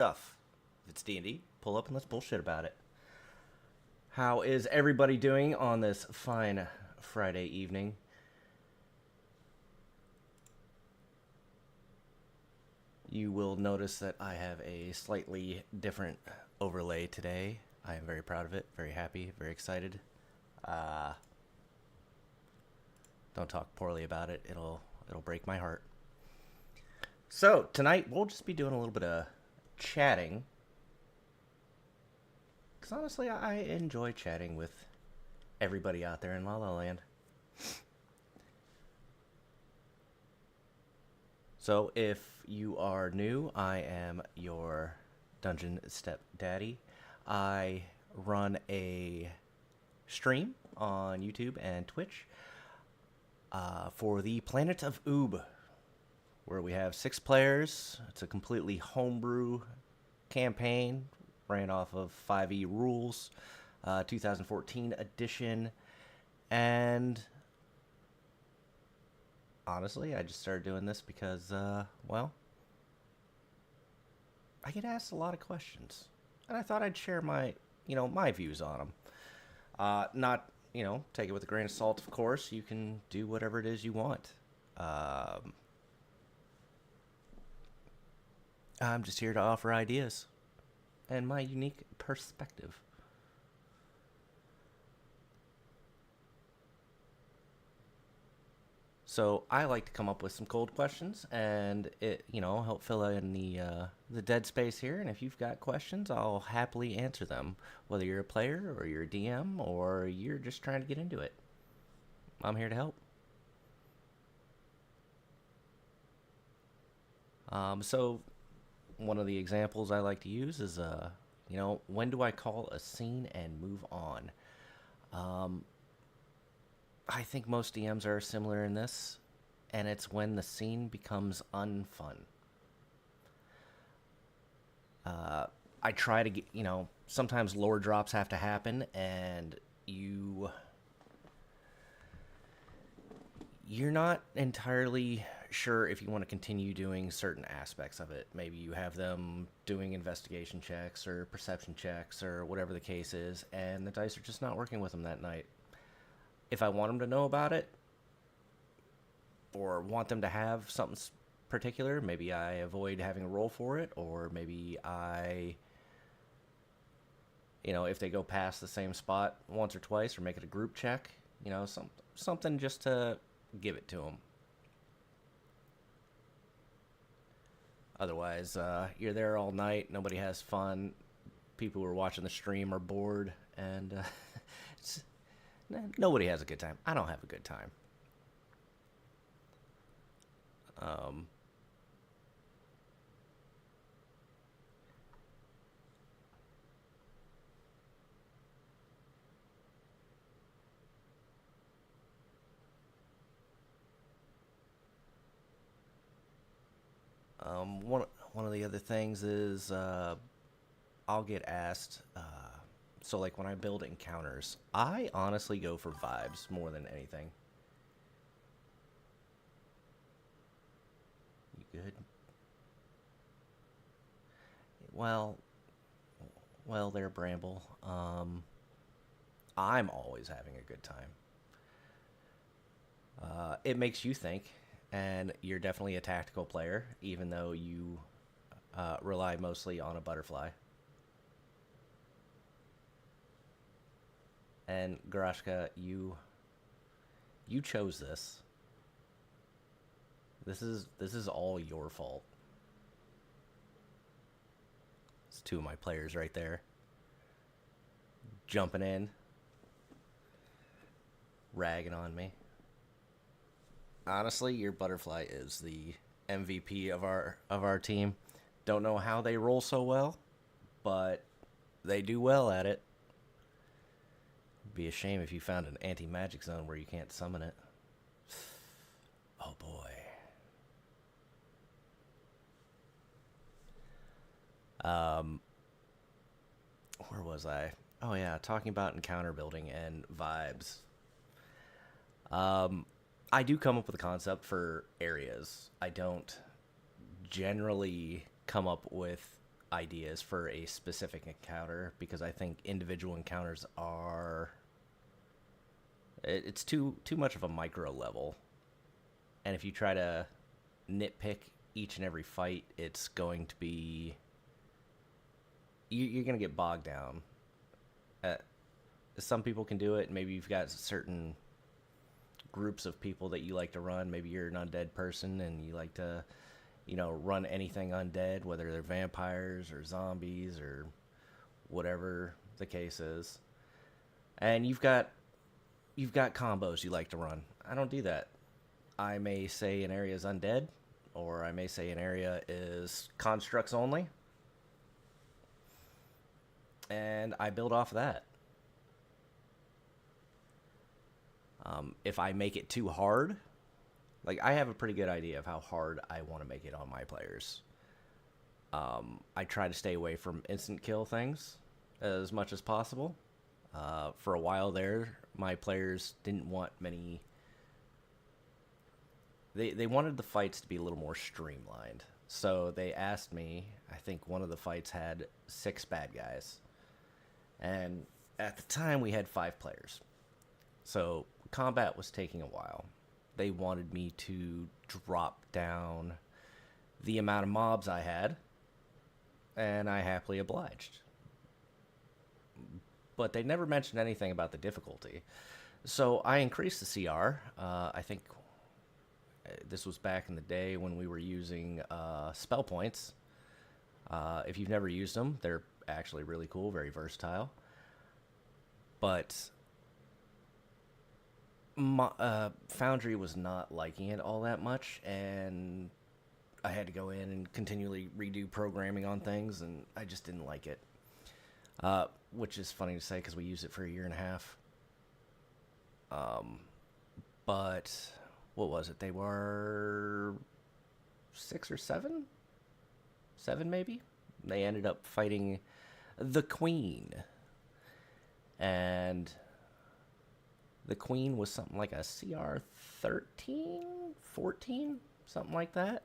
stuff. If it's D&D, pull up and let's bullshit about it. How is everybody doing on this fine Friday evening? You will notice that I have a slightly different overlay today. I am very proud of it, very happy, very excited. Don't talk poorly about it. It'll break my heart. So tonight we'll just be doing a little bit of chatting. Because honestly, I enjoy chatting with everybody out there in La La Land. So if you are new, I am your Dungeon StepDaddy. I run a stream on YouTube and Twitch for the Planet of Oob, where we have 6 players. It's a completely homebrew campaign, ran off of 5e rules, 2014 edition, and honestly, I just started doing this because, well, I get asked a lot of questions, and I thought I'd share my views on them. Not, take it with a grain of salt, of course. You can do whatever it is you want. I'm just here to offer ideas and my unique perspective. So I like to come up with some cold questions and help fill in the dead space here. And if you've got questions, I'll happily answer them, whether you're a player or you're a DM or you're just trying to get into it. I'm here to help. So one of the examples I like to use is, when do I call a scene and move on? I think most DMs are similar in this, and it's when the scene becomes unfun. I try to get, sometimes lore drops have to happen, and you're not entirely sure if you want to continue doing certain aspects of it. Maybe you have them doing investigation checks or perception checks or whatever the case is, and the dice are just not working with them that night. If I want them to know about it or want them to have something particular, maybe I avoid having a roll for it, or maybe if they go past the same spot once or twice, or make it a group check, something just to give it to them. Otherwise, you're there all night, nobody has fun, people who are watching the stream are bored, and nobody has a good time. I don't have a good time. One of the other things is I'll get asked. So like when I build encounters, I honestly go for vibes more than anything. You good? Well, there, Bramble. I'm always having a good time. It makes you think, and you're definitely a tactical player, even though you rely mostly on a butterfly. And Garashka, you chose this. This is all your fault. It's 2 of my players right there. Jumping in. Ragging on me. Honestly, your butterfly is the MVP of our team. Don't know how they roll so well, but they do well at it. It'd be a shame if you found an anti-magic zone where you can't summon it. Oh boy. Where was I? Oh yeah, talking about encounter building and vibes. I do come up with a concept for areas. I don't generally come up with ideas for a specific encounter because I think individual encounters are it's too much of a micro level. And if you try to nitpick each and every fight, it's going to be you're going to get bogged down. Uh, some people can do it. Maybe you've got certain groups of people that you like to run. Maybe you're an undead person and you like to, run anything undead, whether they're vampires or zombies or whatever the case is. And you've got combos you like to run. I don't do that. I may say an area is undead, or I may say an area is constructs only, and I build off of that. If I make it too hard, like I have a pretty good idea of how hard I want to make it on my players. I try to stay away from instant kill things as much as possible. For a while there, my players didn't want many. They wanted the fights to be a little more streamlined. So they asked me, I think one of the fights had 6 bad guys. And at the time, we had 5 players. So combat was taking a while. They wanted me to drop down the amount of mobs I had, and I happily obliged. But they never mentioned anything about the difficulty. So I increased the CR. I think this was back in the day when we were using spell points. If you've never used them, they're actually really cool, very versatile. But Foundry was not liking it all that much, and I had to go in and continually redo programming on things, and I just didn't like it. Which is funny to say because we used it for a year and a half. But what was it? They were 6 or 7? 7 maybe? They ended up fighting the Queen. And the Queen was something like a CR 13, 14, something like that.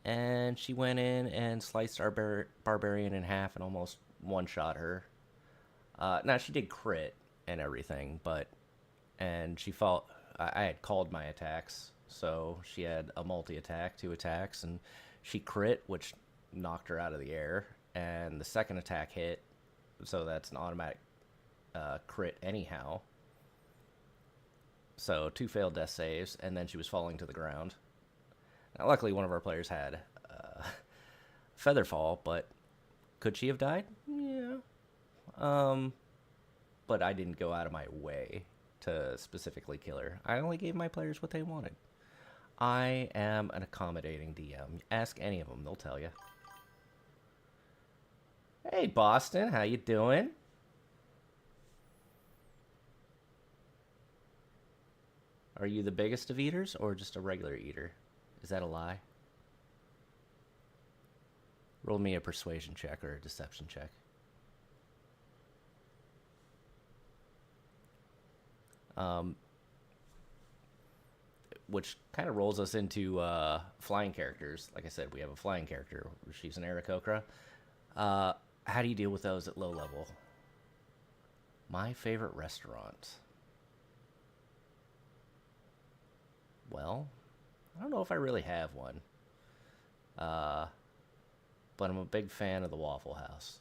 And she went in and sliced our barbarian in half and almost one-shot her. Now, she did crit and everything, and she fought. I had called my attacks, so she had a multi-attack, 2 attacks, and she crit, which knocked her out of the air, and the second attack hit, so that's an automatic crit anyhow. So 2 failed death saves, and then she was falling to the ground. Now, luckily, one of our players had Featherfall, but could she have died? Yeah. But I didn't go out of my way to specifically kill her. I only gave my players what they wanted. I am an accommodating DM. Ask any of them, they'll tell you. Hey, Boston, how you doing? Are you the biggest of eaters or just a regular eater? Is that a lie? Roll me a persuasion check or a deception check. Which kind of rolls us into flying characters. Like I said, we have a flying character. She's an Aarakocra. How do you deal with those at low level? My favorite restaurant. Well, I don't know if I really have one. But I'm a big fan of the Waffle House.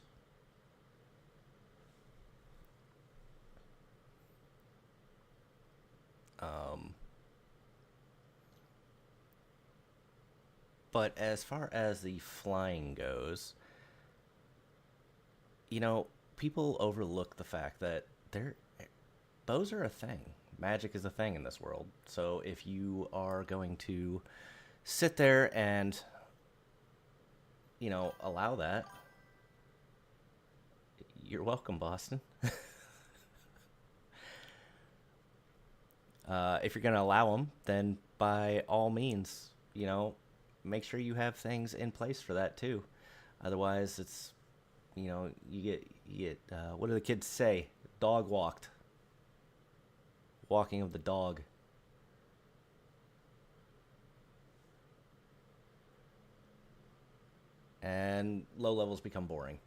But as far as the flying goes, people overlook the fact that bows are a thing. Magic is a thing in this world. So if you are going to sit there and, allow that, you're welcome, Boston. If you're going to allow them, then by all means, make sure you have things in place for that too. Otherwise, it's, you get what do the kids say? Dog walked. Walking of the dog. and low levels become boring,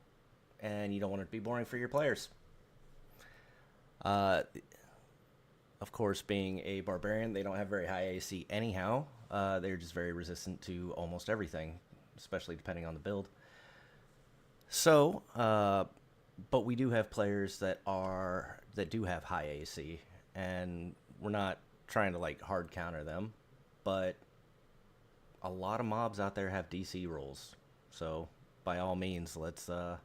and you don't want it to be boring for your players. Uh, of course, being a barbarian, they don't have very high AC anyhow. They're just very resistant to almost everything, especially depending on the build. So, but we do have players that do have high AC, and we're not trying to like hard counter them, but a lot of mobs out there have DC rolls. So, by all means, let's go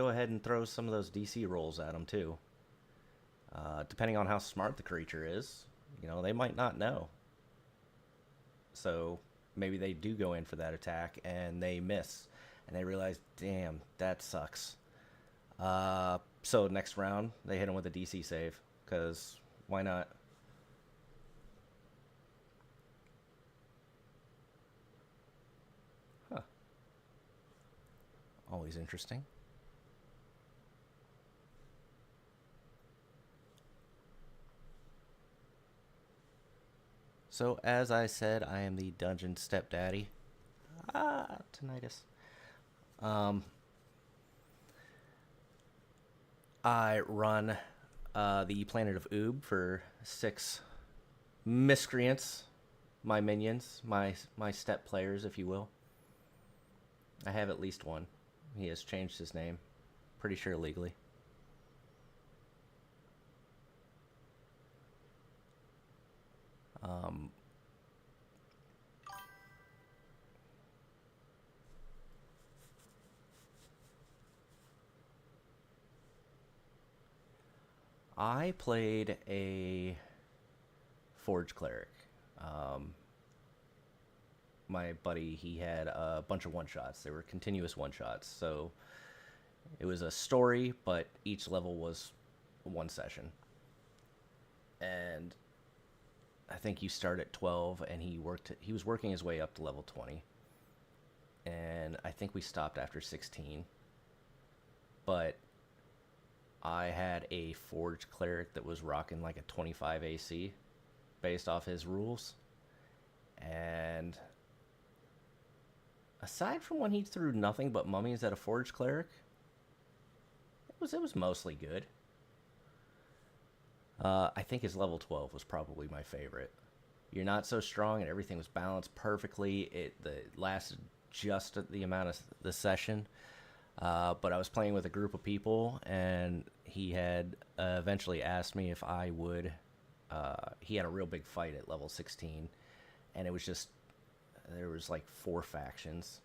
ahead and throw some of those DC rolls at them too. Depending on how smart the creature is, they might not know. So maybe they do go in for that attack and they miss, and they realize, damn, that sucks. So next round they hit them with a DC save, because why not? Huh. Always interesting. So, as I said, I am the Dungeon StepDaddy. Tinnitus. I run the Planet of Oob for 6 miscreants, my minions, my step players, if you will. I have at least one. He has changed his name, pretty sure legally. I played a Forge Cleric. My buddy, he had a bunch of one-shots. They were continuous one-shots. So it was a story, but each level was one session. And I think you start at 12, and he was working his way up to level 20. And I think we stopped after 16. But I had a Forge Cleric that was rocking like a 25 AC based off his rules. And aside from when he threw nothing but mummies at a Forge Cleric, it was mostly good. I think his level 12 was probably my favorite. You're not so strong, and everything was balanced perfectly. It lasted just the amount of the session. But I was playing with a group of people, and he had eventually asked me if I would. He had a real big fight at level 16, and it was just, there was like 4 factions.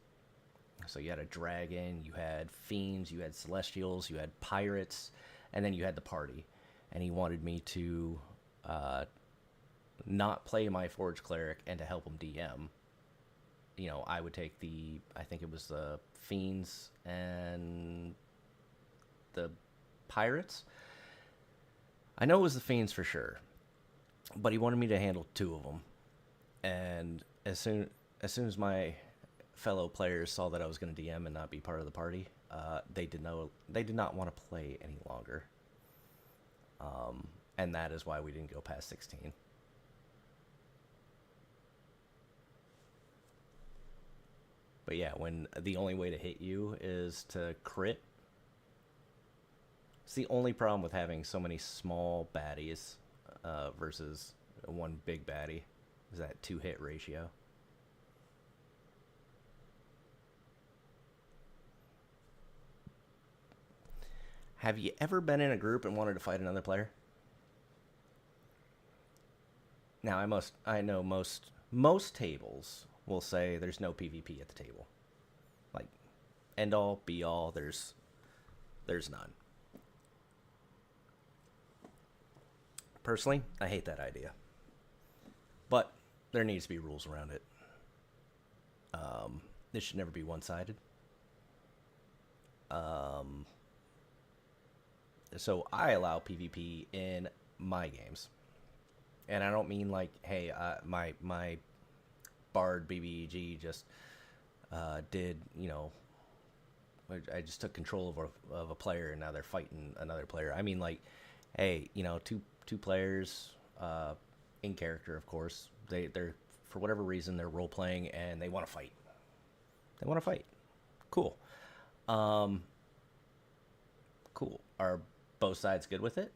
So you had a dragon, you had fiends, you had celestials, you had pirates, and then you had the party. And he wanted me to not play my Forge Cleric and to help him DM. I would take I think it was the fiends and the pirates. I know it was the fiends for sure, but he wanted me to handle 2 of them. And as soon as my fellow players saw that I was going to DM and not be part of the party, they did not want to play any longer. And that is why we didn't go past 16. But yeah, when the only way to hit you is to crit, it's the only problem with having so many small baddies versus one big baddie, is that 2-hit ratio. Have you ever been in a group and wanted to fight another player? Now, I know most tables will say there's no PvP at the table. Like, end all, be all, there's none. Personally, I hate that idea. But there needs to be rules around it. This should never be one-sided. So I allow PvP in my games. And I don't mean like, hey, my Bard BBEG just did, I just took control of a player and now they're fighting another player. I mean, like, hey, two players in character, of course. They're for whatever reason, they're role playing and they want to fight. They want to fight. Cool. Um, cool. Are both sides good with it?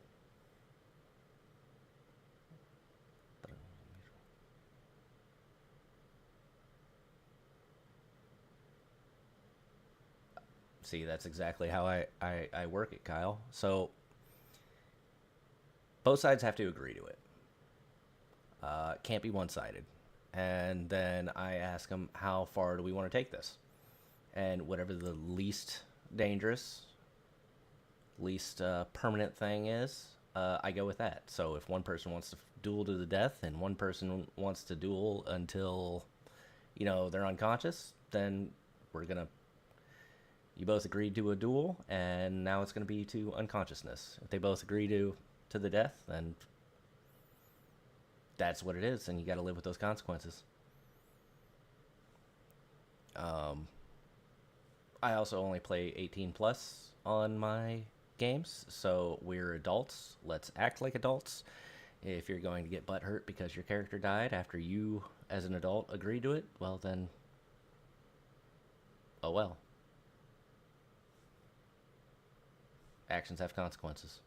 See, that's exactly how I work it, Kyle. So both sides have to agree to it. Can't be one sided. And then I ask them, how far do we want to take this? And whatever the least dangerous, least permanent thing is, I go with that. So if one person wants to duel to the death and one person wants to duel until, they're unconscious, then we're going to, you both agreed to a duel, and now it's going to be to unconsciousness. If they both agree to the death, then that's what it is, and you got to live with those consequences. I also only play 18 plus on my games, so we're adults. Let's act like adults. If you're going to get butthurt because your character died after you, as an adult, agreed to it, well then, oh well. Actions have consequences.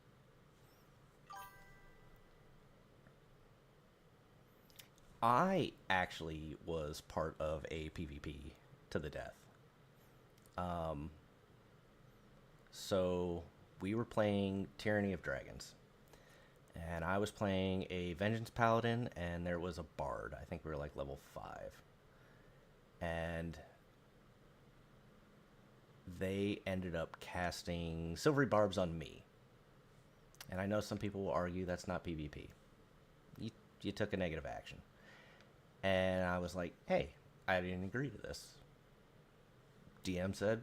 I actually was part of a PvP to the death. Um, so we were playing Tyranny of Dragons, and I was playing a Vengeance Paladin, and there was a Bard. I think we were like level 5. And they ended up casting Silvery Barbs on me. And I know some people will argue that's not PvP. You took a negative action. And I was like, hey, I didn't agree to this. DM said,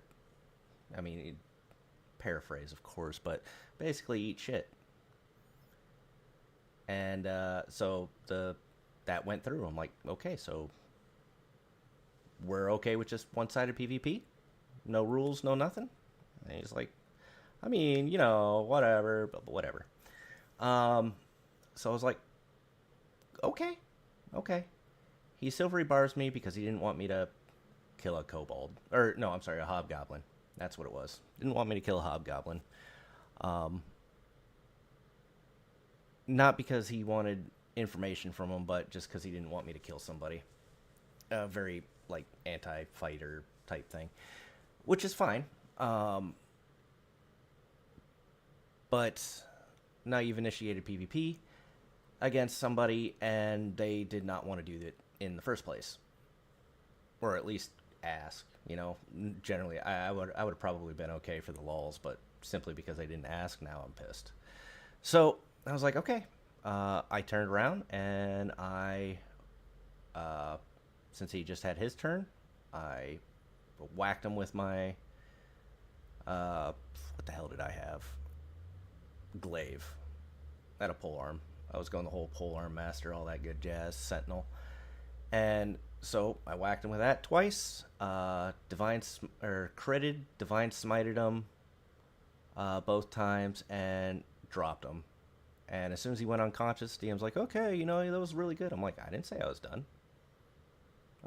paraphrase, of course, but basically eat shit. And so that went through. I'm like, okay, so we're okay with just one-sided PvP? No rules, no nothing? And he's like, whatever, but whatever. So I was like, okay. He silvery bars me because he didn't want me to kill a kobold. Or, no, I'm sorry, a hobgoblin. That's what it was. Didn't want me to kill a hobgoblin. Not because he wanted information from him, but just because he didn't want me to kill somebody. Very, anti-fighter type thing. Which is fine. But now you've initiated PvP against somebody, and they did not want to do that in the first place. Or at least ask, Generally, I would have probably been okay for the lulz, but simply because they didn't ask, now I'm pissed. So I was like, okay. I turned around, and since he just had his turn, I whacked him with my, what the hell did I have? Glaive. I had a polearm. I was going the whole polearm master, all that good jazz, sentinel. And so I whacked him with that twice. Critted, divine smited him both times, and dropped him. And as soon as he went unconscious, DM's like, okay, that was really good. I'm like, I didn't say I was done.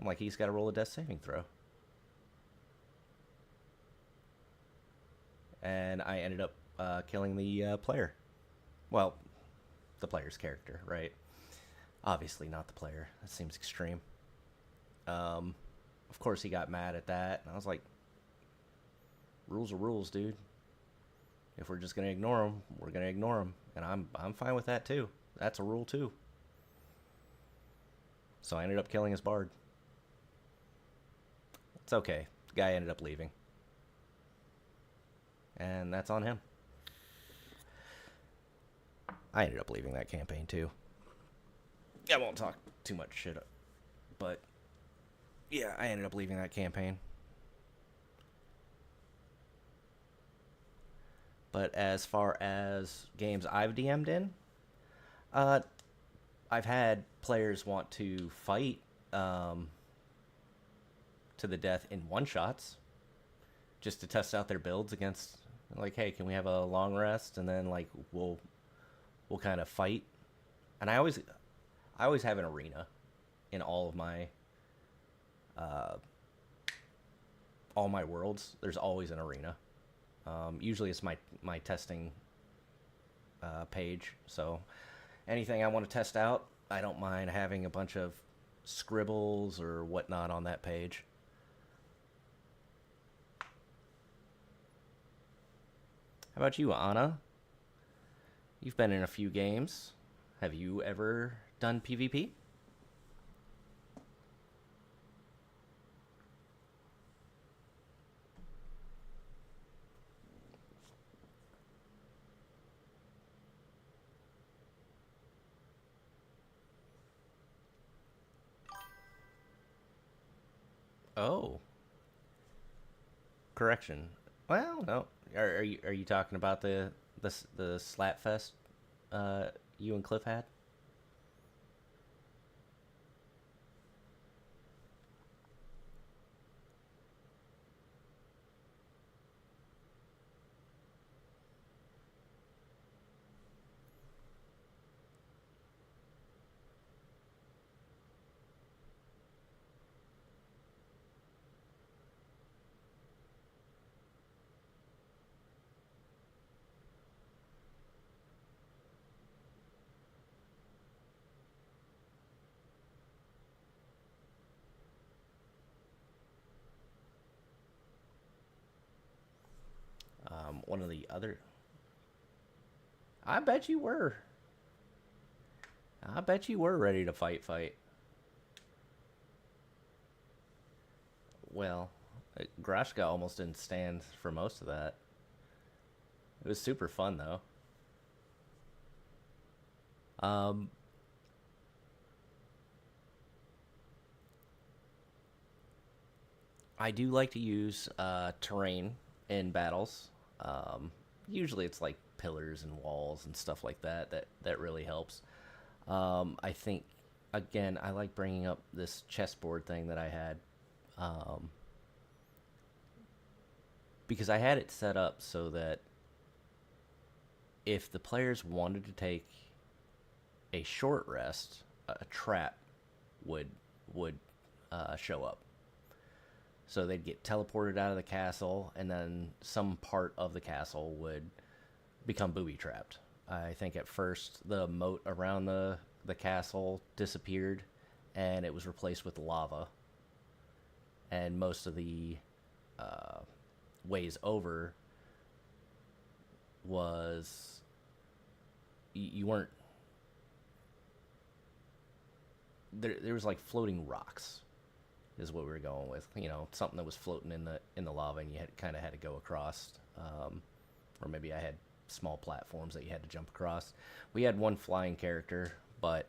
I'm like, he's got to roll a death saving throw. And I ended up killing the player. Well, the player's character, right? Obviously not the player. That seems extreme. Of course he got mad at that. And I was like, rules are rules, dude. If we're just going to ignore them, we're going to ignore them. And I'm fine with that, too. That's a rule, too. So I ended up killing his bard. It's okay. The guy ended up leaving. And that's on him. I ended up leaving that campaign, too. I won't talk too much shit up. But, yeah, I ended up leaving that campaign. But as far as games I've DM'd in, I've had players want to fight to the death in one-shots just to test out their builds against, like, hey, can we have a long rest, and then, we'll kind of fight. And I always have an arena. in all my worlds, there's always an arena. Usually it's my testing page. So anything I want to test out, I don't mind having a bunch of scribbles or whatnot on that page. How about you, Anna? You've been in a few games. Have you ever done PvP? Oh, correction. Well, no. Are you talking about the Slapfest you and Cliff had? One of the other. I bet you were. I bet you were ready to fight. Well, Grashka almost didn't stand for most of that. It was super fun though. Um, I do like to use terrain in battles. Um, Usually it's like pillars and walls and stuff like that really helps. I think again I like bringing up this chessboard thing that I had, um, because I had it set up so that if the players wanted to take a short rest, a trap would would show up. So they'd get teleported out of the castle, and then some part of the castle would become booby trapped. I think at first the moat around the castle disappeared, and it was replaced with lava. And most of the uh, ways over was you weren't there. There was like floating rocks is what we were going with. You know, something that was floating in the lava, and you had kind of had to go across, or maybe I had small platforms that you had to jump across. We had one flying character, but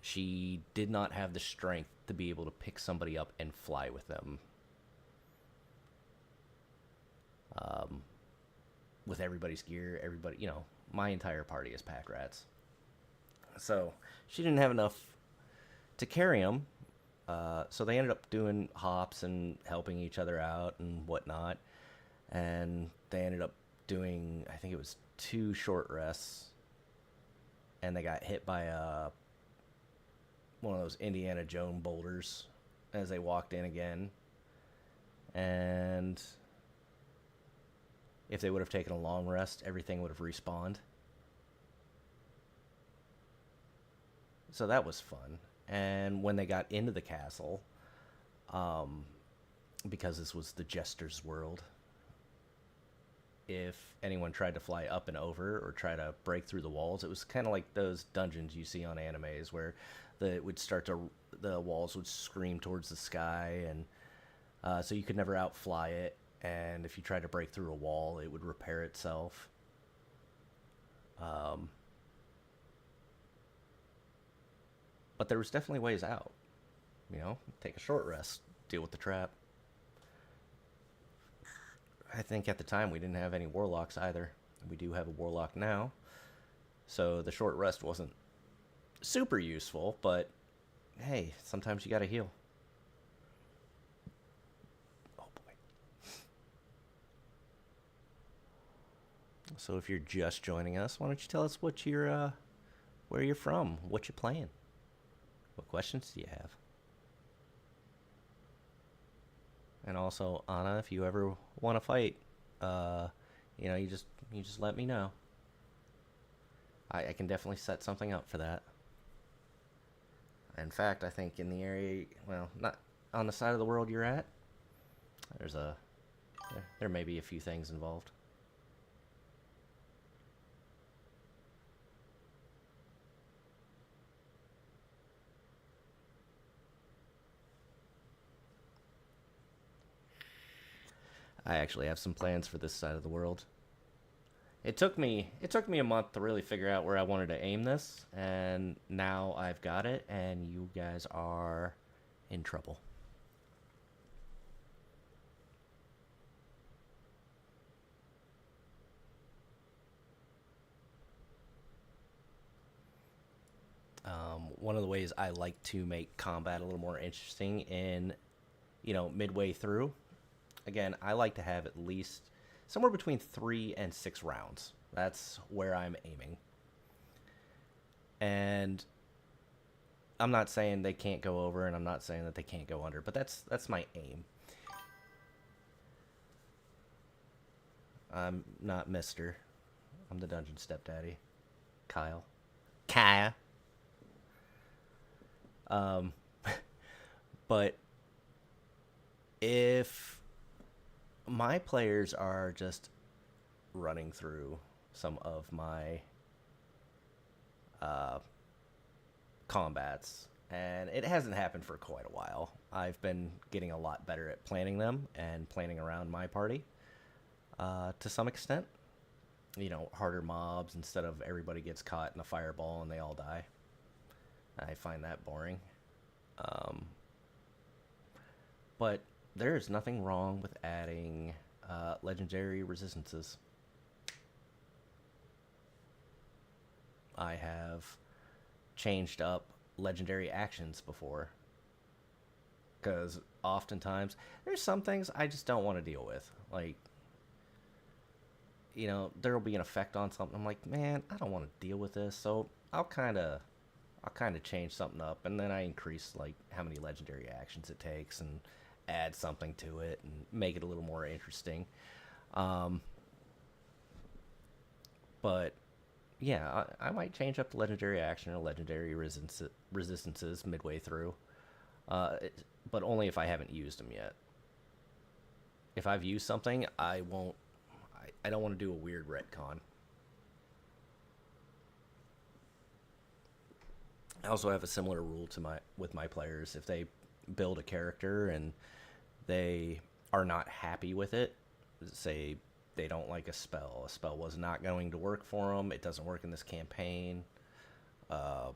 she did not have the strength to be able to pick somebody up and fly with them. Um, with everybody's gear, everybody, my entire party is pack rats. So she didn't have enough to carry them. So they ended up doing hops and helping each other out and whatnot. And they ended up doing, I think it was 2 short rests. And they got hit by one of those Indiana Jones boulders as they walked in again. And if they would have taken a long rest, everything would have respawned. So that was fun. And when they got into the castle, um, because this was the Jester's world, if anyone tried to fly up and over or try to break through the walls, it was kind of like those dungeons you see on animes where the walls would scream towards the sky, and so you could never outfly it. And if you tried to break through a wall, it would repair itself. Um, but there was definitely ways out. Take a short rest, deal with the trap. I think at the time we didn't have any warlocks either. We do have a warlock now, so the short rest wasn't super useful, but hey, sometimes you gotta heal. Oh boy. So if you're just joining us, why don't you tell us where you're from, what you're playing? What questions do you have? And also, Anna, if you ever want to fight, you just let me know. I can definitely set something up for that. In fact, I think in the area, well, not on the side of the world you're at, there may be a few things involved. I actually have some plans for this side of the world. It took me a month to really figure out where I wanted to aim this, and now I've got it, and you guys are in trouble. One of the ways I like to make combat a little more interesting in, midway through, again, I like to have at least somewhere between 3 and 6 rounds. That's where I'm aiming. And I'm not saying they can't go over, and I'm not saying that they can't go under, but that's my aim. I'm not Mister. I'm the dungeon stepdaddy. Kyle. Kaya. But if my players are just running through some of my combats, and it hasn't happened for quite a while. I've been getting a lot better at planning them and planning around my party to some extent. Harder mobs instead of everybody gets caught in a fireball and they all die. I find that boring. But there's nothing wrong with adding legendary resistances. I have changed up legendary actions before, because oftentimes there's some things I just don't want to deal with. Like, there'll be an effect on something. I'm like, man, I don't want to deal with this, so I'll kind of change something up, and then I increase like how many legendary actions it takes and add something to it and make it a little more interesting. But yeah, I might change up the legendary action or legendary resistances midway through, but only if I haven't used them yet. If I've used something, I won't. I don't want to do a weird retcon. I also have a similar rule with my players. If they build a character and they are not happy with it, say they don't like a spell was not going to work for them, it doesn't work in this campaign. I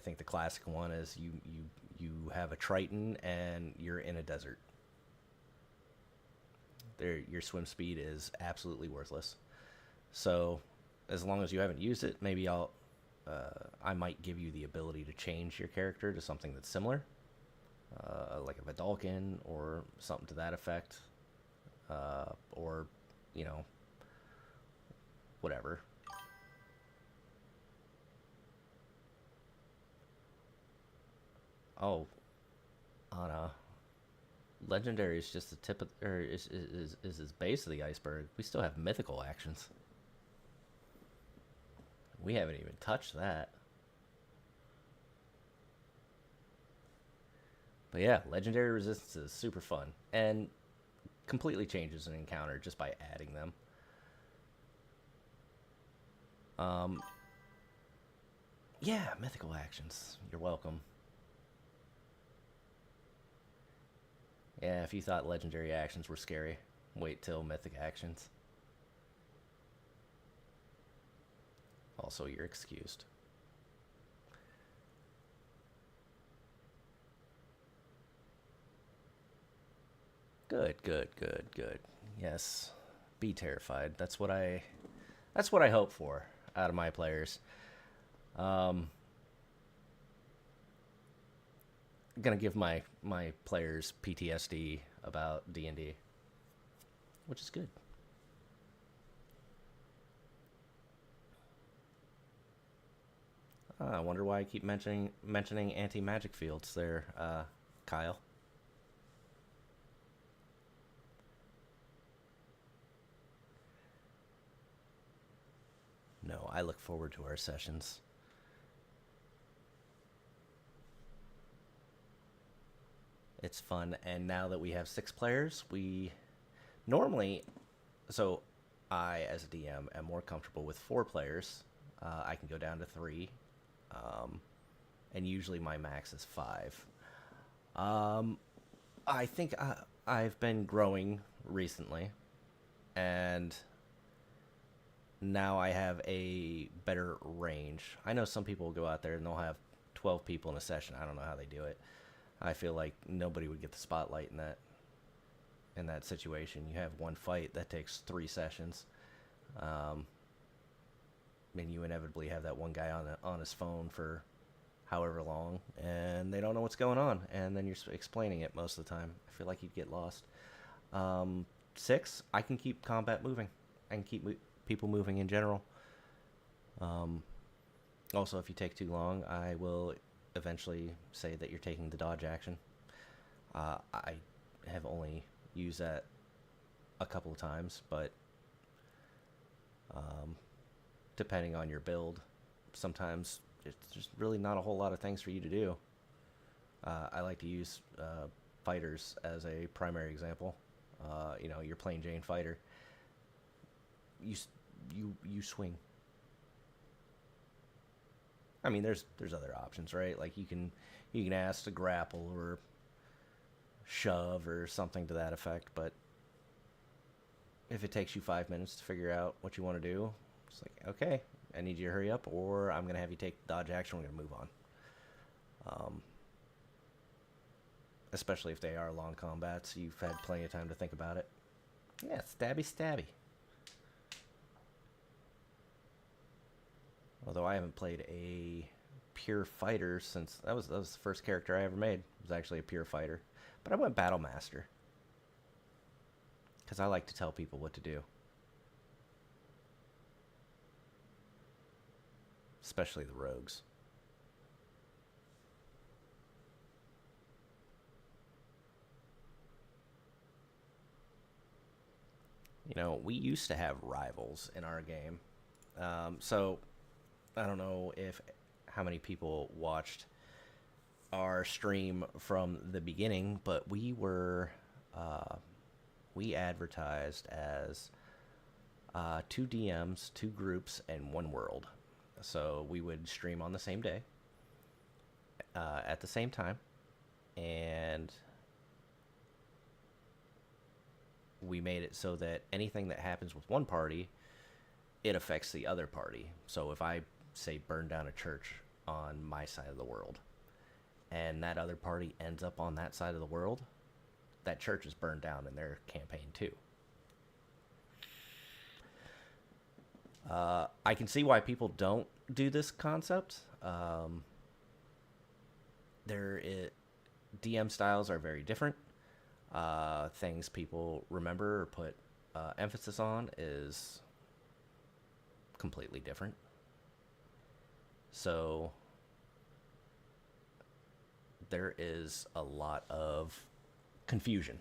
think the classic one is you have a Triton and you're in a desert. Your swim speed is absolutely worthless. So as long as you haven't used it, maybe I might give you the ability to change your character to something that's similar, like a Vidalkin or something to that effect, or whatever. Oh, Anna, legendary is just the tip of, or is his base of the iceberg. We still have mythical actions. We haven't even touched that. But yeah, legendary resistance is super fun and completely changes an encounter just by adding them. Yeah, mythical actions. You're welcome. Yeah, if you thought legendary actions were scary, wait till mythic actions. Also, you're excused. Good. Yes, be terrified. That's what I hope for out of my players. I'm gonna give my players PTSD about D&D, which is good. I wonder why I keep mentioning anti-magic fields there, Kyle. No, I look forward to our sessions. It's fun, and now that we have 6 players, we normally, so I, as a DM, am more comfortable with 4 players. I can go down to 3, um, and usually my max is 5. Um, I think I've been growing recently, and now I have a better range. I know some people will go out there and they'll have 12 people in a session. I don't know how they do it. I feel like nobody would get the spotlight in that situation. You have one fight that takes 3 sessions. Um, and you inevitably have that one guy on his phone for however long, and they don't know what's going on, and then you're explaining it most of the time. I feel like you'd get lost. 6, I can keep combat moving. I can keep people moving in general. Also, if you take too long, I will eventually say that you're taking the dodge action. I have only used that a couple of times, but depending on your build, sometimes it's just really not a whole lot of things for you to do. I like to use fighters as a primary example. You're plain Jane fighter. You swing. I mean, there's other options, right? Like you can ask to grapple or shove or something to that effect, but if it takes you 5 minutes to figure out what you want to do, it's like, okay, I need you to hurry up, or I'm gonna have you take dodge action. We're gonna move on. Especially if they are long combats, you've had plenty of time to think about it. Yeah, stabby, stabby. Although I haven't played a pure fighter since that was the first character I ever made. Was actually a pure fighter, but I went battle master because I like to tell people what to do, especially the rogues. We used to have rivals in our game. So I don't know if how many people watched our stream from the beginning, but we advertised as 2 DMs, 2 groups, and 1 world. So we would stream on the same day, at the same time, and we made it so that anything that happens with one party, it affects the other party. So if I say burn down a church on my side of the world, and that other party ends up on that side of the world, that church is burned down in their campaign too. I can see why people don't do this concept. DM styles are very different. Things people remember or put emphasis on is completely different. So there is a lot of confusion.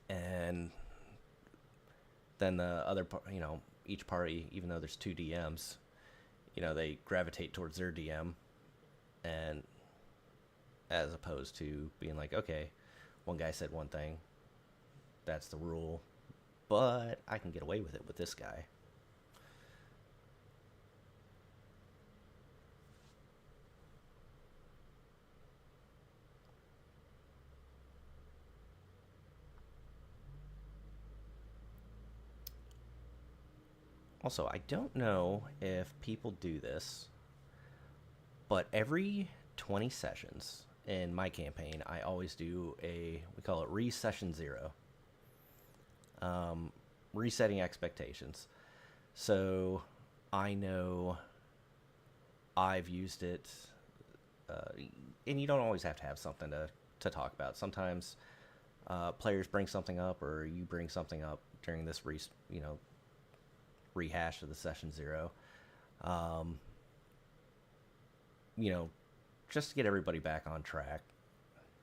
And then the other part, each party, even though there's 2 DMs, they gravitate towards their DM, and as opposed to being like, okay, one guy said one thing, that's the rule, but I can get away with it with this guy. Also, I don't know if people do this, but every 20 sessions in my campaign, I always do we call it re-session 0. Resetting expectations. So I know I've used it, and you don't always have to have something to talk about. Sometimes players bring something up, or you bring something up during this rehash of the session 0. you know, just to get everybody back on track.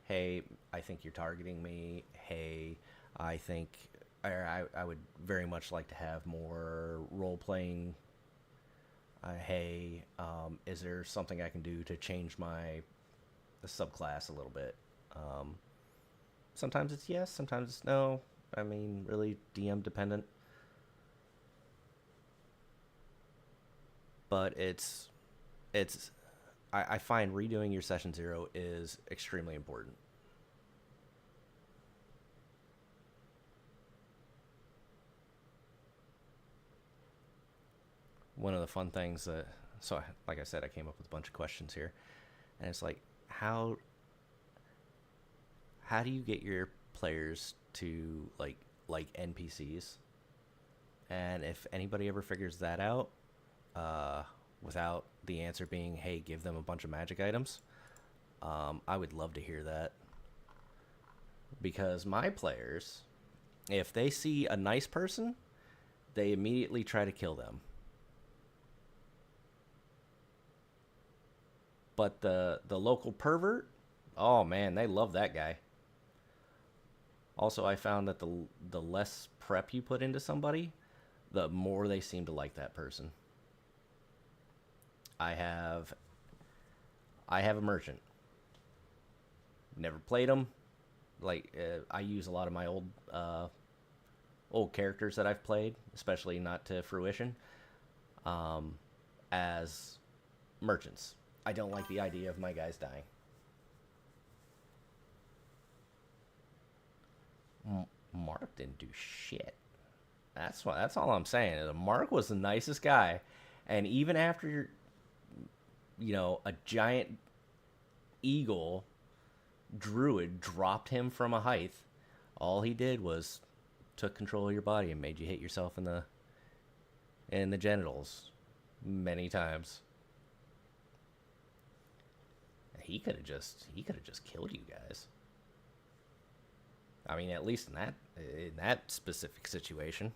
Hey, I think you're targeting me. Hey, I think I would very much like to have more role playing. Hey, is there something I can do to change my subclass a little bit? Sometimes it's yes, sometimes it's no. I mean, really DM dependent. But it's I find redoing your session 0 is extremely important. One of the fun things that, so like I said, I came up with a bunch of questions here, and it's like, how do you get your players to like NPCs? And if anybody ever figures that out, without the answer being, hey, give them a bunch of magic items, I would love to hear that. Because my players, if they see a nice person, they immediately try to kill them. But the local pervert, oh man, they love that guy. Also, I found that the less prep you put into somebody, the more they seem to like that person. I have a merchant. Never played him. I use a lot of my old characters that I've played, especially not to fruition, as merchants. I don't like the idea of my guys dying. Mark didn't do shit. That's all I'm saying. Mark was the nicest guy, and even after a giant eagle druid dropped him from a height, all he did was took control of your body and made you hit yourself in the genitals many times. He could have just killed you guys. I mean, at least in that specific situation,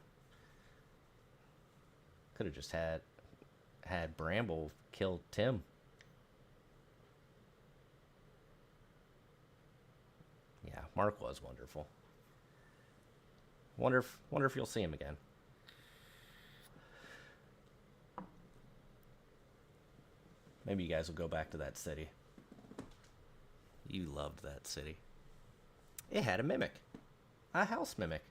could have just had Bramble kill Tim. Yeah, Mark was wonderful. Wonder if you'll see him again. Maybe you guys will go back to that city. You loved that city. It had a mimic. A house mimic.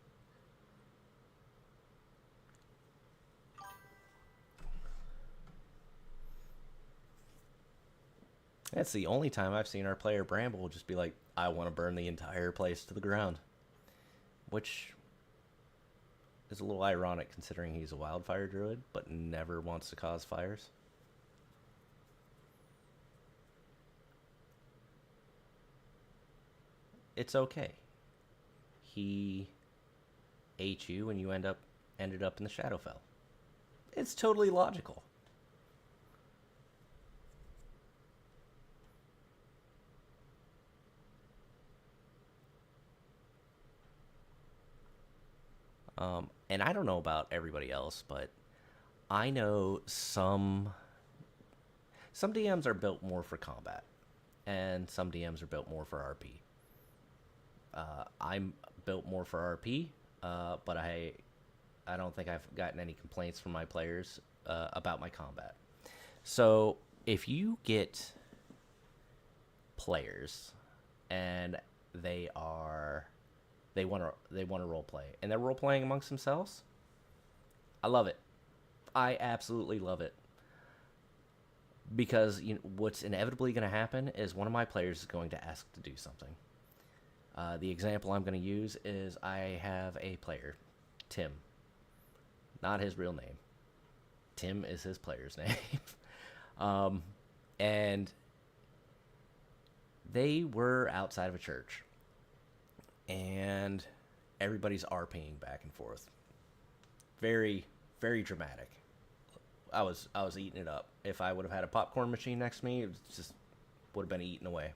That's the only time I've seen our player Bramble just be like, I want to burn the entire place to the ground. Which is a little ironic considering he's a wildfire druid, but never wants to cause fires. It's okay. He ate you and you ended up in the Shadowfell. It's totally logical. And I don't know about everybody else, but I know some DMs are built more for combat, and some DMs are built more for RP. I'm built more for RP, but I don't think I've gotten any complaints from my players about my combat. So if you get players and they want to role play and they're role playing amongst themselves, I love it. I absolutely love it. Because what's inevitably going to happen is one of my players is going to ask to do something. The example I'm going to use is I have a player, Tim. Not his real name. Tim is his player's name. And they were outside of a church. And everybody's RPing back and forth. Very, very dramatic. I was eating it up. If I would have had a popcorn machine next to me, it just would have been eaten away.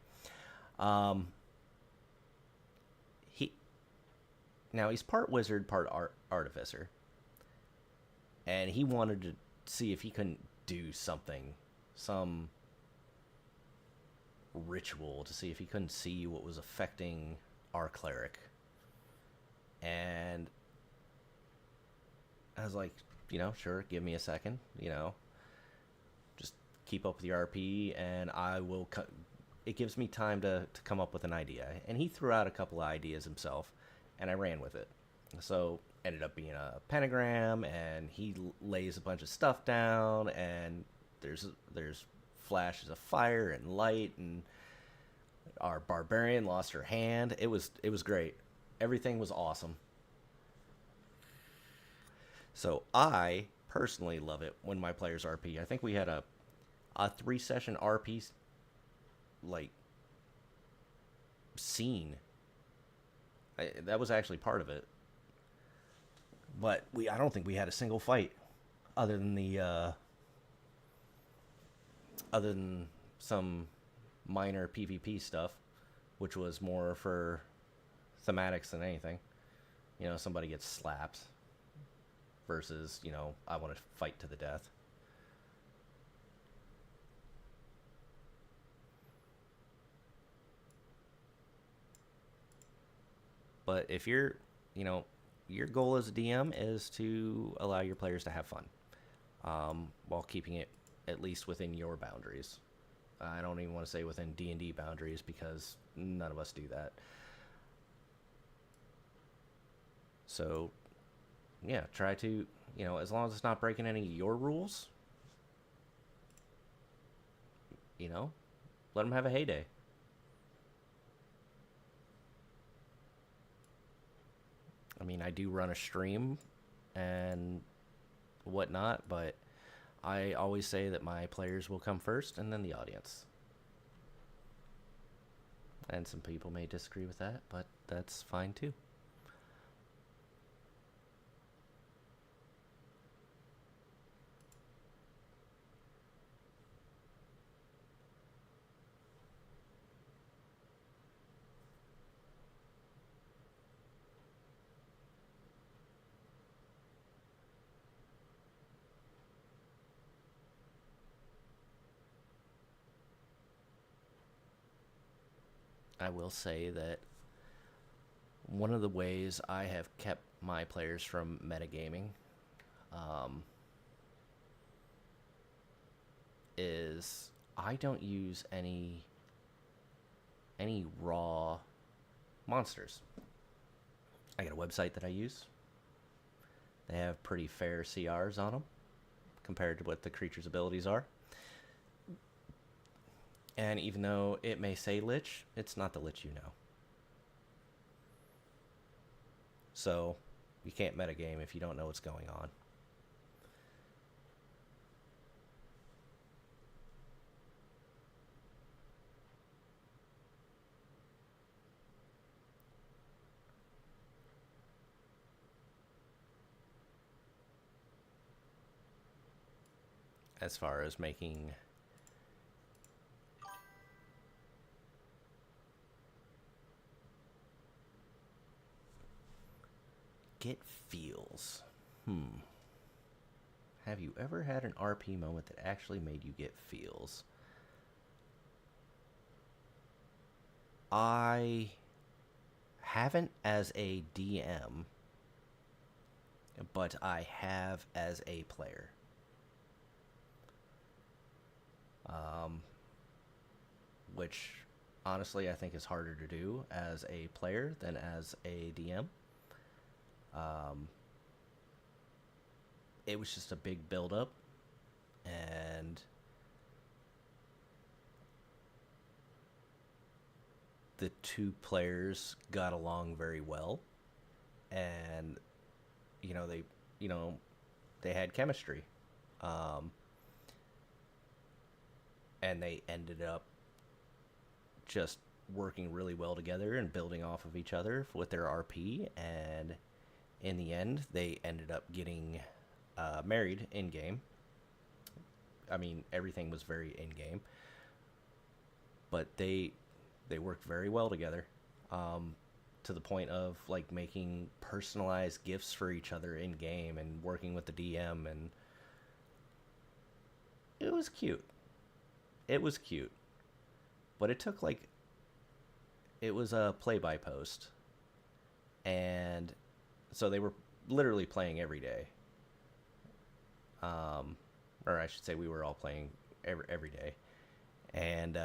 Now he's part wizard, part artificer, and he wanted to see if he couldn't do something, some ritual to see if he couldn't see what was affecting our cleric. And I was like, sure, give me a second, just keep up with your RP, and I will. It gives me time to come up with an idea. And he threw out a couple of ideas himself, and I ran with it. So ended up being a pentagram, and he lays a bunch of stuff down, and there's flashes of fire and light, and our barbarian lost her hand. It was great. Everything was awesome. So I personally love it when my players RP. I think we had a 3-session RP like scene. That was actually part of it. But I don't think we had a single fight other than some minor PvP stuff, which was more for thematics than anything. Somebody gets slapped versus, I want to fight to the death. But if your goal as a DM is to allow your players to have fun, while keeping it at least within your boundaries. I don't even want to say within D&D boundaries, because none of us do that. So, yeah, try to, as long as it's not breaking any of your rules, let them have a heyday. I mean, I do run a stream and whatnot, but I always say that my players will come first and then the audience. And some people may disagree with that, but that's fine too. I will say that one of the ways I have kept my players from metagaming is I don't use any raw monsters. I got a website that I use. They have pretty fair CRs on them compared to what the creature's abilities are. And even though it may say Lich, it's not the Lich you know. So, you can't metagame if you don't know what's going on. As far as making get feels. Have you ever had an RP moment that actually made you get feels? I haven't as a DM, but I have as a player. Which honestly I think is harder to do as a player than as a DM. It was just a big build-up, and the two players got along very well, and they had chemistry, and they ended up just working really well together and building off of each other with their RP, and in the end, they ended up getting married in-game. I mean, everything was very in-game. But they worked very well together, to the point of, like, making personalized gifts for each other in-game and working with the DM, and it was cute. It was cute. but it took like, it was a play-by post, and so they were literally playing every day. Or I should say, we were all playing every day, and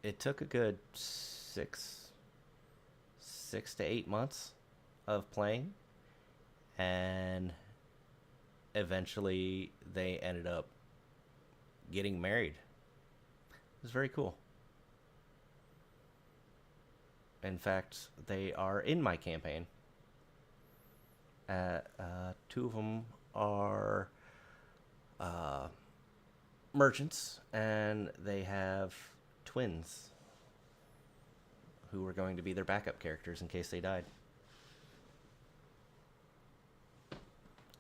it took a good 6 to 8 months of playing, and eventually they ended up getting married. It was very cool. In fact, they are in my campaign. Two of them are merchants, and they have twins who were going to be their backup characters in case they died.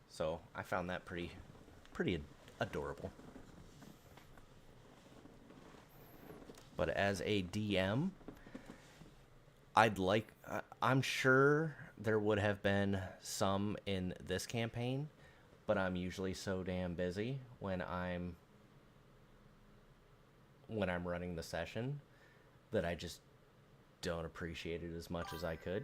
So I found that pretty adorable. But as a DM, I'm sure there would have been some in this campaign, but I'm usually so damn busy when I'm running the session that I just don't appreciate it as much as I could.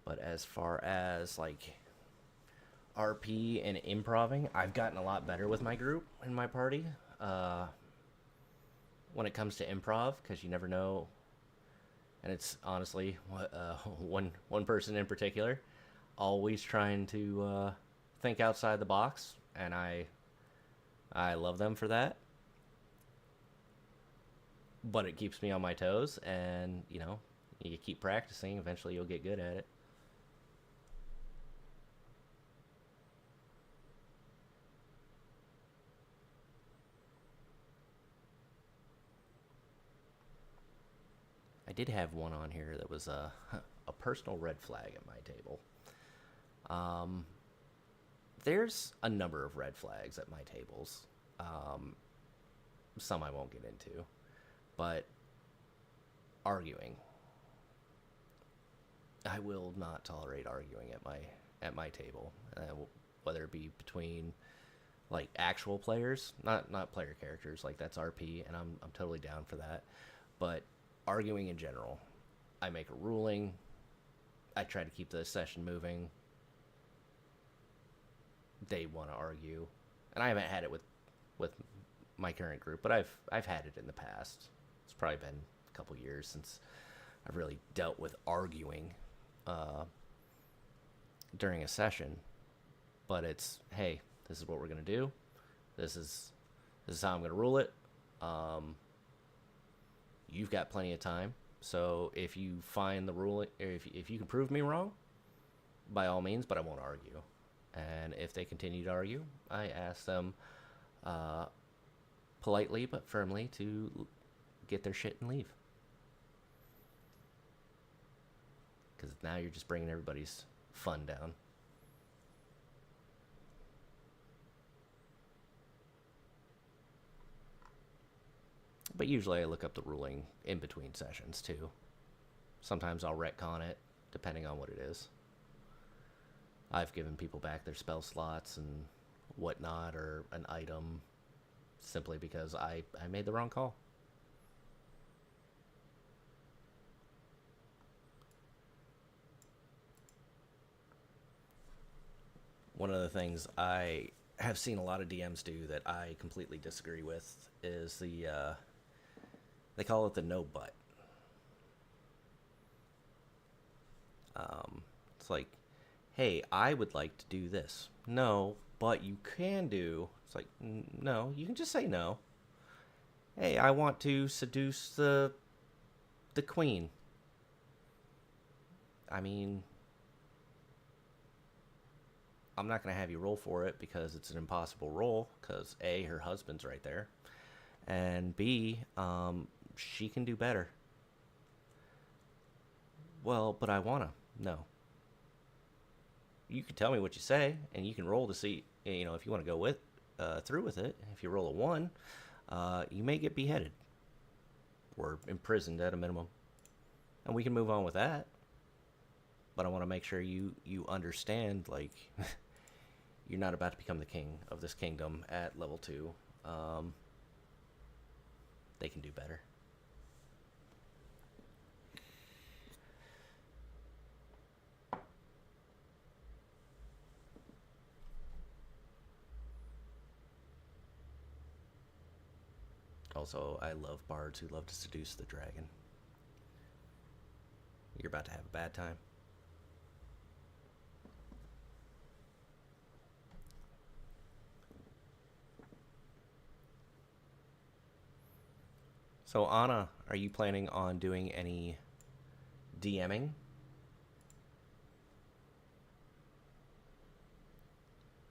But as far as like RP and improving, I've gotten a lot better with my group in my party. When it comes to improv, because you never know, and it's honestly one person in particular, always trying to think outside the box, and I love them for that. But it keeps me on my toes, and you keep practicing, eventually you'll get good at it. I did have one on here that was a personal red flag at my table. There's a number of red flags at my tables. Some I won't get into, but arguing. I will not tolerate arguing at my table, whether it be between like actual players, not player characters. Like, that's RP, and I'm totally down for that. But arguing in general, I make a ruling. I try to keep the session moving. They want to argue, and I haven't had it with my current group, but I've had it in the past. It's probably been a couple years since I've really dealt with arguing during a session. But it's, hey, this is what we're gonna do. This is how I'm gonna rule it. You've got plenty of time, so if you find the ruling, or if you can prove me wrong, by all means, but I won't argue. And if they continue to argue, I ask them politely but firmly to get their shit and leave. Because now you're just bringing everybody's fun down. But usually I look up the ruling in between sessions too. Sometimes I'll retcon it, depending on what it is. I've given people back their spell slots and whatnot, or an item, simply because I made the wrong call. One of the things I have seen a lot of DMs do that I completely disagree with is they call it the no but. It's like, hey, I would like to do this. No, but you can do. It's like, no, you can just say no. Hey, I want to seduce the queen. I mean, I'm not going to have you roll for it because it's an impossible roll, because A, her husband's right there, and B, she can do better. Well, but I want to. No. You can tell me what you say, and you can roll to see, if you want to go with through with it, if you roll a 1, you may get beheaded or imprisoned at a minimum. And we can move on with that. But I want to make sure you understand, like, you're not about to become the king of this kingdom at level 2. They can do better. Also, I love bards who love to seduce the dragon. You're about to have a bad time. So, Anna, are you planning on doing any DMing?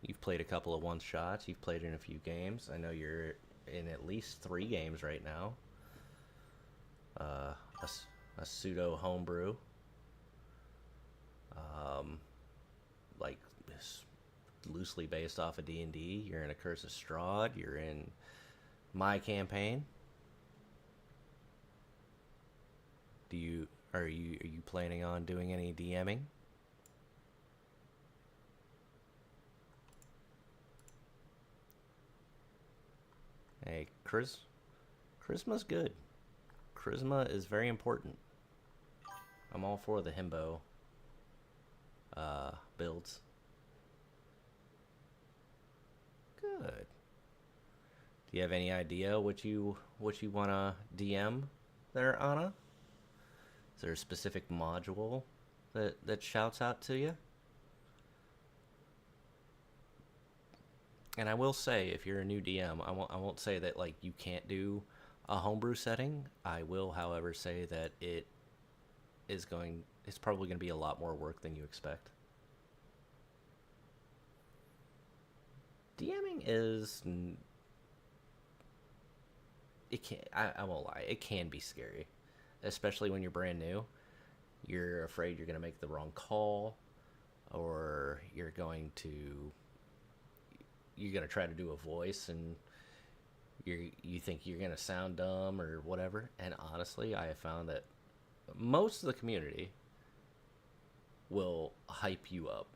You've played a couple of one-shots. You've played in a few games. I know you're in at least 3 games right now. A pseudo homebrew. Like, loosely based off of D&D. You're in A Curse of Strahd. You're in my campaign. Are you planning on doing any DMing? Hey, charisma's good. Charisma is very important. I'm all for the himbo builds. Good. Do you have any idea what you wanna DM there, Anna? Is there a specific module that shouts out to you? And I will say, if you're a new DM, I won't say that, like, you can't do a homebrew setting. I will, however, say that it's probably going to be a lot more work than you expect. DMing is, I won't lie, it can be scary, especially when you're brand new. You're afraid you're going to make the wrong call, or you're going to try to do a voice and you think you're going to sound dumb or whatever. And honestly, I have found that most of the community will hype you up.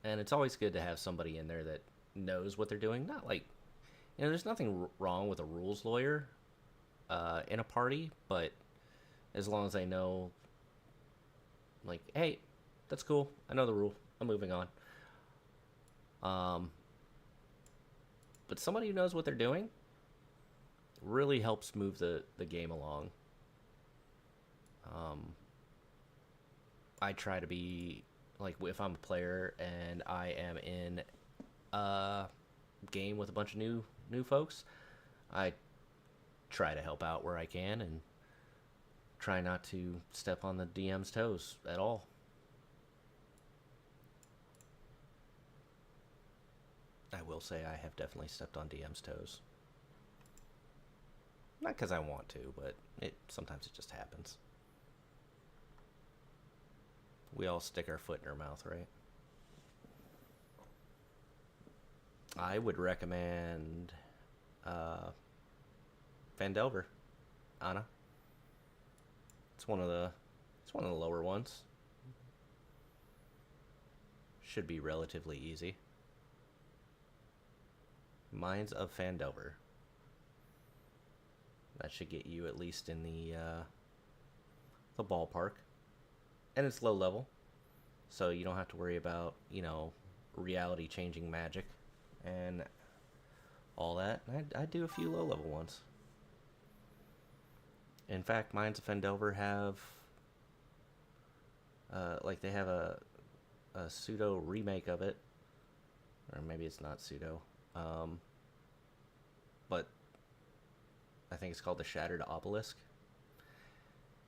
And it's always good to have somebody in there that knows what they're doing. Not like, there's nothing wrong with a rules lawyer in a party, but as long as they know, like, hey, that's cool, I know the rule, I'm moving on. But somebody who knows what they're doing really helps move the game along. I try to be, like, if I'm a player and I am in a game with a bunch of new folks, I try to help out where I can and try not to step on the DM's toes at all. I will say I have definitely stepped on DM's toes. Not because I want to, but sometimes it just happens. We all stick our foot in our mouth, right? I would recommend Vandelver, Anna. It's one of the lower ones. Should be relatively easy. Mines of Fandelver. That should get you at least in the ballpark. And it's low level, so you don't have to worry about, reality changing magic and all that. I do a few low level ones. In fact, Mines of Fandelver have they have a pseudo remake of it, or maybe it's not pseudo. But I think it's called the Shattered Obelisk.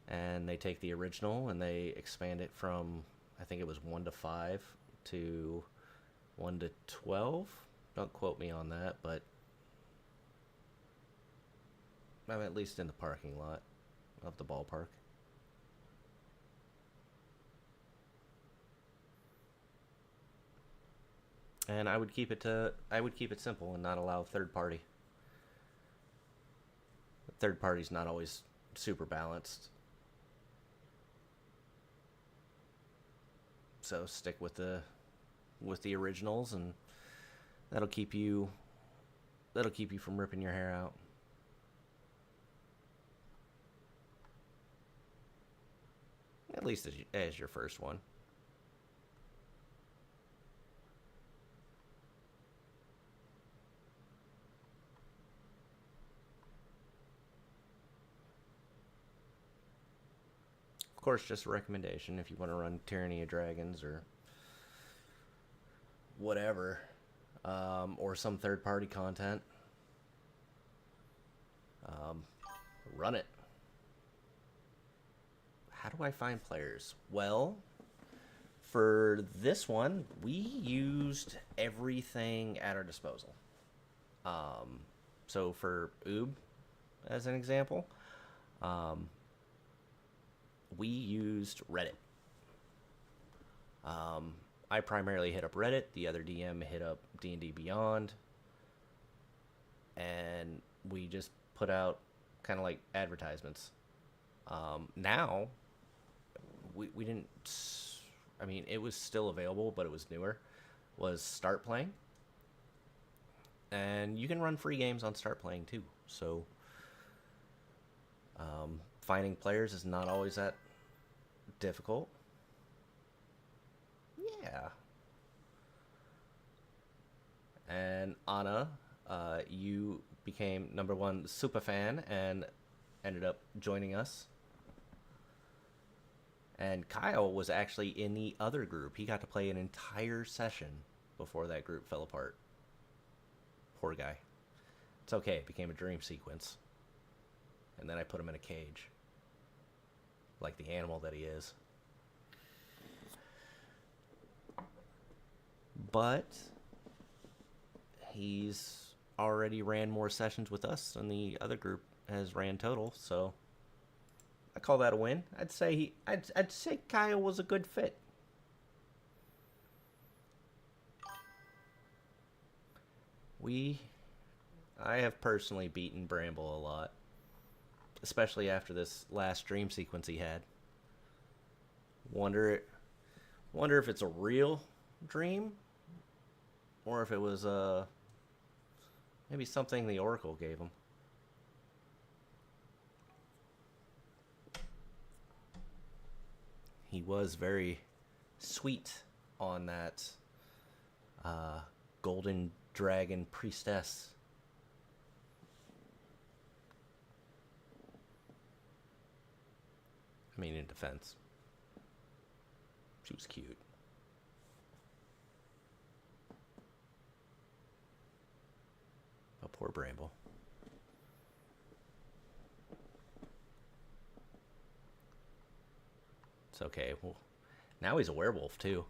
And they take the original and they expand it from, I think it was 1 to 5 to 1 to 12. Don't quote me on that, but I'm at least in the parking lot of the ballpark. And I would keep it simple and not allow third party. Third party's not always super balanced. So stick with the originals, and that'll keep you from ripping your hair out. At least as your first one. Of course, just a recommendation if you want to run Tyranny of Dragons or whatever, or some third-party content. Run it. How do I find players? Well, for this one, we used everything at our disposal. So for Oob, as an example, we used Reddit. I primarily hit up Reddit. The other DM hit up D&D Beyond. And we just put out kind of like advertisements. Now, we didn't... I mean, it was still available, but it was newer. Was Start Playing. And you can run free games on Start Playing too. So, finding players is not always that difficult. Yeah. And Anna, you became #1 super fan and ended up joining us. And Kyle was actually in the other group. He got to play an entire session before that group fell apart. Poor guy. It's okay. It became a dream sequence. And then I put him in a cage. Like the animal that he is. But he's already ran more sessions with us than the other group has ran total, so I call that a win. I'd say Kyle was a good fit. I have personally beaten Bramble a lot, especially after this last dream sequence he had. Wonder if it's a real dream, or if it was maybe something the Oracle gave him. He was very sweet on that golden dragon priestess. I mean, in defense, she was cute. But poor Bramble. It's okay. Well, now he's a werewolf, too.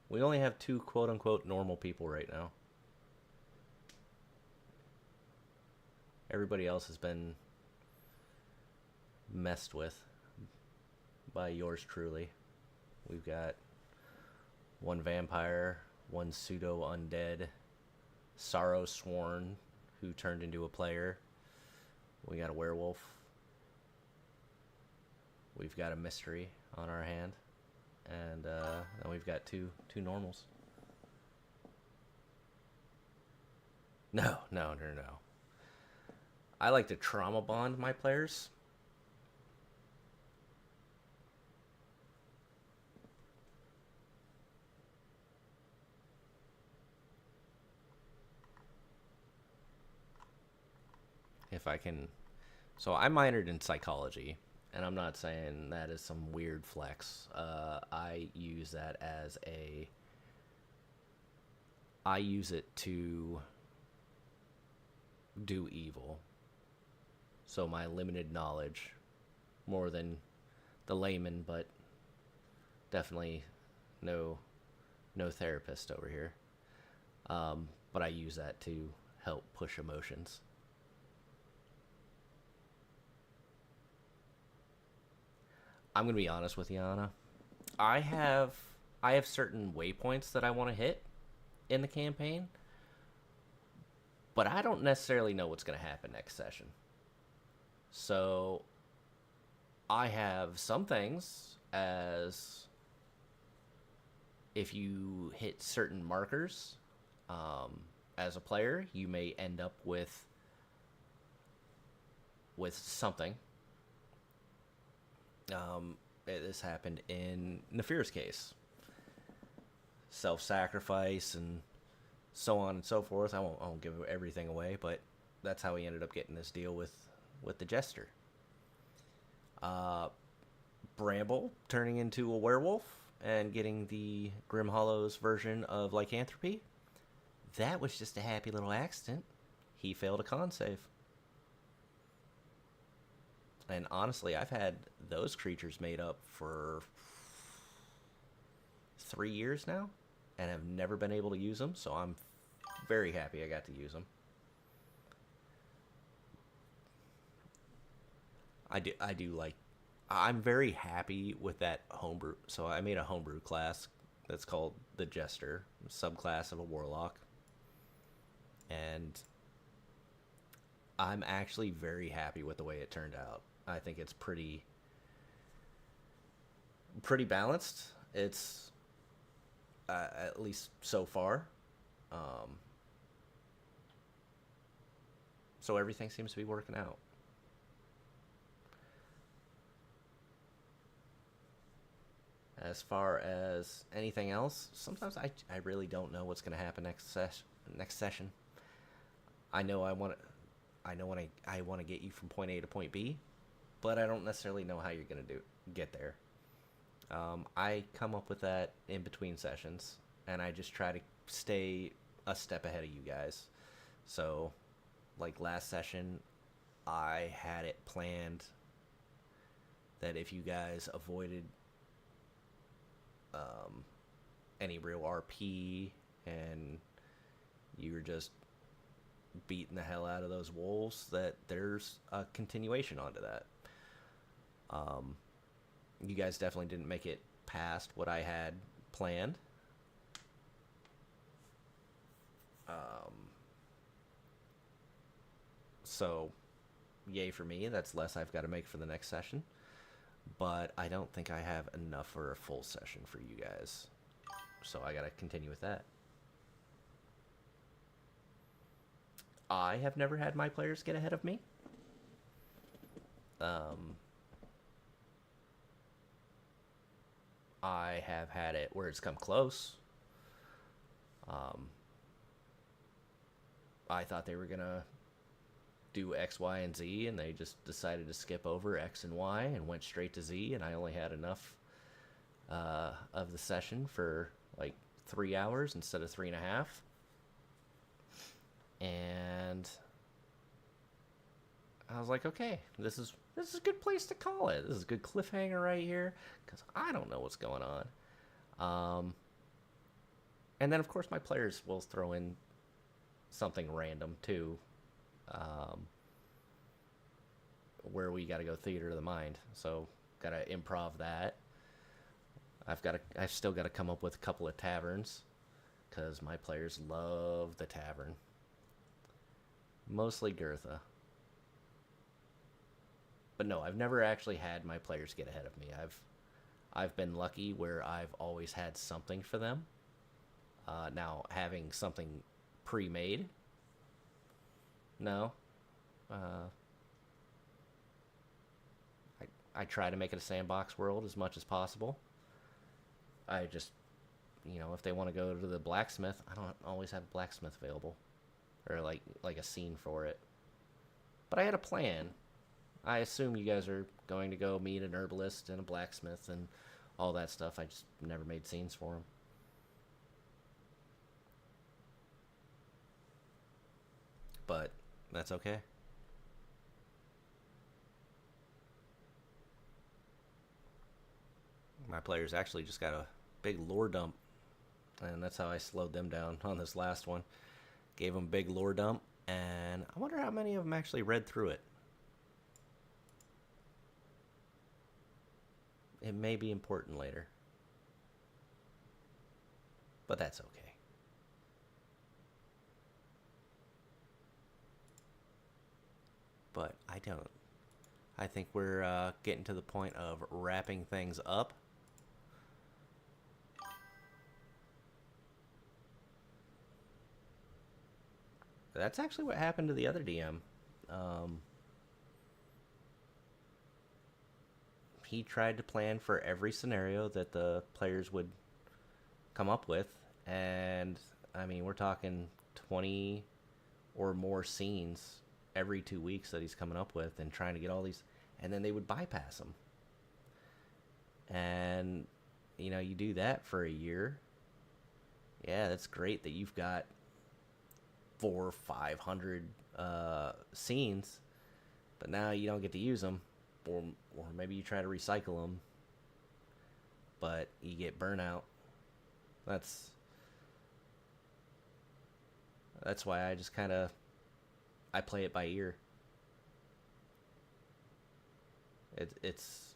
We only have 2 quote-unquote normal people right now. Everybody else has been messed with by yours truly. We've got 1 vampire, 1 pseudo-undead, Sorrow Sworn, who turned into a player. We got a werewolf. We've got a mystery on our hand. And then we've got two normals. No. I like to trauma bond my players. If I can. So I minored in psychology, and I'm not saying that is some weird flex. I use that as I use it to do evil. So my limited knowledge, more than the layman, but definitely no therapist over here. But I use that to help push emotions. I'm going to be honest with you, Anna. I have I have certain waypoints that I want to hit in the campaign, but I don't necessarily know what's going to happen next session. So I have some things as if you hit certain markers as a player, you may end up with something. This happened in Nafir's case. Self-sacrifice and so on and so forth. I won't give everything away, but that's how he ended up getting this deal with the Jester. Bramble turning into a werewolf and getting the Grim Hollows version of lycanthropy. That was just a happy little accident. He failed a con save. And honestly, I've had those creatures made up for 3 years now, and have never been able to use them, so I'm very happy I got to use them. I'm very happy with that homebrew. So I made a homebrew class that's called the Jester, subclass of a Warlock. And I'm actually very happy with the way it turned out. I think it's pretty balanced. It's at least so far. So everything seems to be working out. As far as anything else, sometimes I really don't know what's going to happen next session. I know I want to get you from point A to point B, but I don't necessarily know how you're going to get there. I come up with that in between sessions, and I just try to stay a step ahead of you guys. So, like last session, I had it planned that if you guys avoided any real RP and you were just beating the hell out of those wolves, that there's a continuation onto that. You guys definitely didn't make it past what I had planned. So, yay for me. That's less I've got to make for the next session. But I don't think I have enough for a full session for you guys. So I got to continue with that. I have never had my players get ahead of me. I have had it where it's come close. I thought they were going to do X, Y, and Z, and they just decided to skip over X and Y and went straight to Z, and I only had enough of the session for like 3 hours instead of 3.5. And I was like, okay, this is a good place to call it. This is a good cliffhanger right here, because I don't know what's going on. And then, of course, my players will throw in something random, too, where we got to go theater of the mind. So, got to improv that. I've still got to come up with a couple of taverns, because my players love the tavern. Mostly Gertha. But no, I've never actually had my players get ahead of me. I've been lucky where I've always had something for them. Now, having something pre-made, no. I try to make it a sandbox world as much as possible. I just, if they want to go to the blacksmith, I don't always have a blacksmith available. Or like a scene for it. But I had a plan. I assume you guys are going to go meet an herbalist and a blacksmith and all that stuff. I just never made scenes for them. But that's okay. My players actually just got a big lore dump. And that's how I slowed them down on this last one. Gave them a big lore dump. And I wonder how many of them actually read through it. It may be important later. but that's okay. But I think we're getting to the point of wrapping things up. That's actually what happened to the other DM. He tried to plan for every scenario that the players would come up with, and I mean, we're talking 20 or more scenes every 2 weeks that he's coming up with and trying to get all these, and then they would bypass him. And you do that for a year. Yeah, that's great that you've got 400 or 500 scenes, but now you don't get to use them, or maybe you try to recycle them, but you get burnout. That's why I just kind of I play it by ear. It's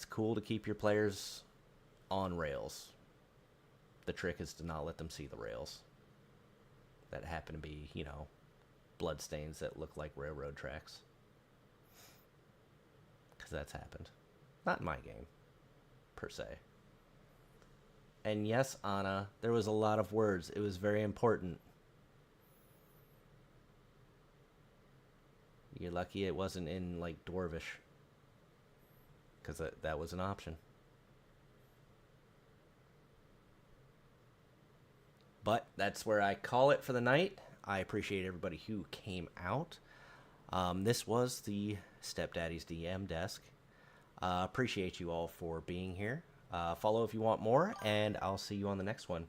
cool to keep your players on rails. The trick is to not let them see the rails that happen to be, bloodstains that look like railroad tracks. Because that's happened. Not in my game, per se. And yes, Anna, there was a lot of words. It was very important. You're lucky it wasn't in, like, Dwarvish. Because that was an option. But that's where I call it for the night. I appreciate everybody who came out. This was the StepDaddy's DM desk. Appreciate you all for being here. Follow if you want more, and I'll see you on the next one.